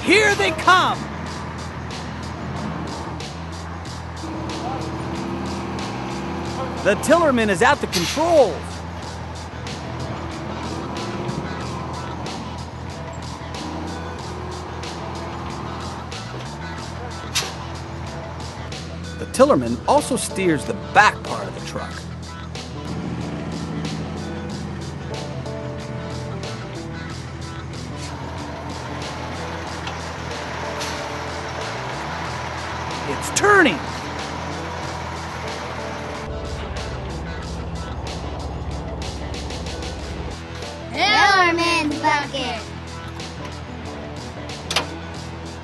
Here they come! The Tillerman is at the controls. The Tillerman also steers the back part of the truck. It's turning! Tillerman's bucket!